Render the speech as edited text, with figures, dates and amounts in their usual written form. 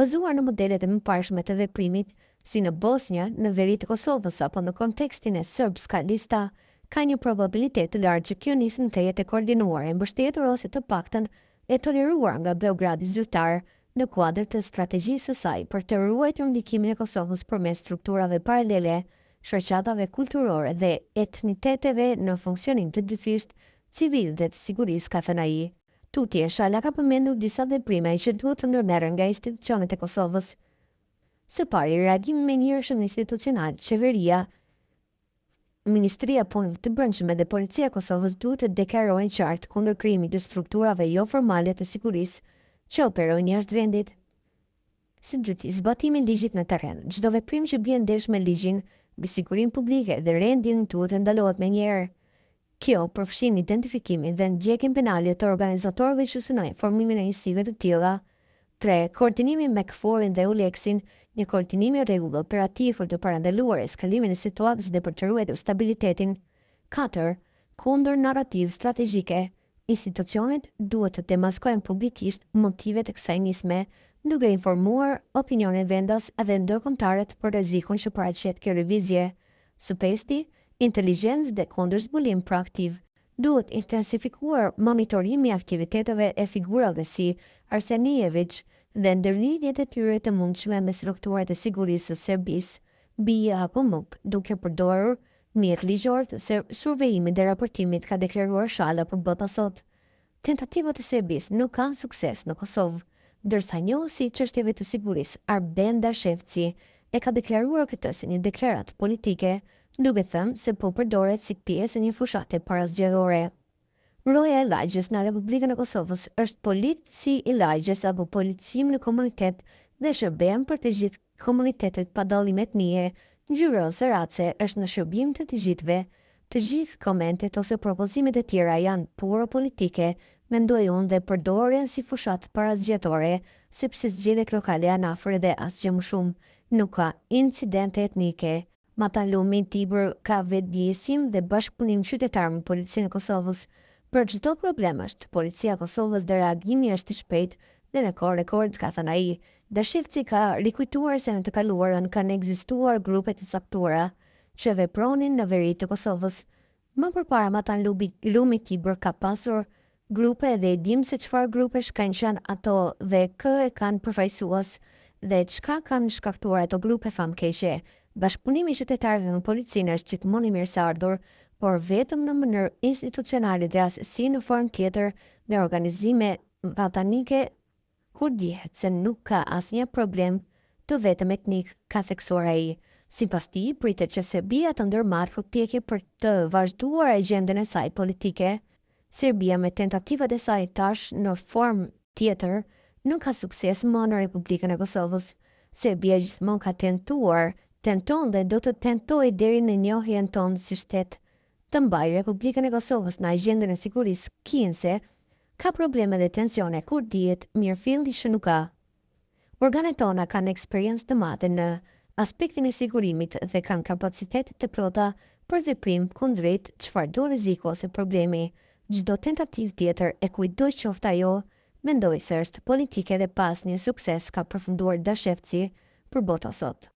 bazuar në modelet e mëparshme të veprimit, si në Bosnja, në veri të Kosovës apo në kontekstin e serbska-lista, ka një probabilitet të lartë që kjo nismë të jetë e koordinuar, e mbështetur ose të paktën e toleruar nga Beogradi zyrtar në kuadër të strategjisë së saj për të ruajtur ndikimin e Kosovës përmes strukturave paralele, shoqatave kulturore dhe etniteteve në funksionim të dyfisht, civil dhe të sigurisë, ka thënë ai. Tutje, Shala ka përmendur disa veprime që duhet të ndërmerren nga institucionet e Kosovës. Së pari, reagimi menjëhershëm institucional, qeveria, Ministria e Punëve të Brendshme dhe Policia e Kosovës duhet të deklarojnë qartë kundër krijimit të strukturave jo formale të sigurisë që operojnë jashtë vendit. Së dyti, zbatimi i ligjit në terren. Çdo veprim që bie ndesh me ligjin, mbi sigurinë publike dhe rendin duhet të ndalohet menjëherë. Kjo përfshin identifikimin dhe ndjekjen penale të organizatorëve që synojnë formimin e njësive të tilla. 3. Koordinimi me KFOR-in dhe ULEX-in, një koordinim i rregull operativ për të parandaluar eskalimin e situatës dhe për të ruajtur stabilitetin. 4. Kundër narrativ strategjike. Institucionet duhet të demaskojnë publikisht motivet e kësaj nisme, duke informuar opinionin vendas edhe ndërkombëtarët për rrezikun që paraqet kjo lëvizje. Së pesti, inteligjencë dhe kundërzbulim proaktiv. Duhet intensifikuar monitorimi i aktiviteteve e figurave si Arsenijević dhe ndërlidhjet e tyre të mundshme me strukturat e sigurisë së Serbisë, BIA apo MUP, duke përdorur mjet ligjor të survejimit dhe raportimit, ka deklaruar Shala për bota sot. Tentativat e Serbisë nuk kanë sukses në Kosovë, ndërsa njohësi i çështjeve të sigurisë Arben Dashevci e ka deklaruar këtë si një deklaratë politike, duke thënë se po përdoret si pjesë e një fushate parazgjedhore. Roja e lagjes në Republikën e Kosovës është polici i lagjes apo policim në komunitet dhe shërben për të gjithë komunitetet pa dallim etnie, ngjyre ose race, është në shërbim të të gjithëve. Të gjithë komentet ose propozimet e tjera janë puro politike, mendoj unë, dhe përdoren si fushat parazgjedhore, sepse zgjedhjet lokale janë afër dhe asgjë më shumë. Nuk ka incidente etnike. Matalumi Tibër ka vetëdijësim dhe bashkëpunim qytetar me policinë e Kosovës. Për çdo problem është policia e Kosovës dhe reagimi është i shpejtë dhe në kohë rekord, ka thënë ai. Dashevci ka rikujtuar se në të kaluarën kanë ekzistuar grupe të caktuara që vepronin në veri të Kosovës. Më përpara Matalumi Tibër ka pasur grupe dhe e dim se çfarë grupesh kanë qenë ato dhe kë e kanë përfaqësues dhe çka kanë shkaktuar ato grupe famkeqe. Bashkëpunimi i qytetarëve me policinë është gjithmonë i mirëseardhur, por vetëm në mënyrë institucionale dhe as si në formë tjetër me organizime vatanike, kur dihet se nuk ka asnjë problem të vetëm etnik, ka theksuar ai. Sipas tij, pritet që Serbia të ndërmarrë përpjekje për të vazhduar agjendën e saj politike. Serbia me tentativat e saj tash në formë tjetër nuk ka sukses më në Republikën e Kosovës. Serbia gjithmonë ka tenton dhe do të tentojë deri në njohjen tonë si shtet të mbajë Republikën e Kosovës në agjendën e sigurisë, kinse ka probleme dhe tensione kur dihet mirëfilli që nuk ka. Organet tona kanë eksperiencë të madhe në aspektin e sigurimit dhe kanë kapacitete të plota për veprim kundrejt çfarëdo rreziku ose problemi. Çdo tentativë tjetër, e kujdo qoftë ajo, mendoj se është politike dhe pas një sukses, ka përfunduar Dashevci për bota sot.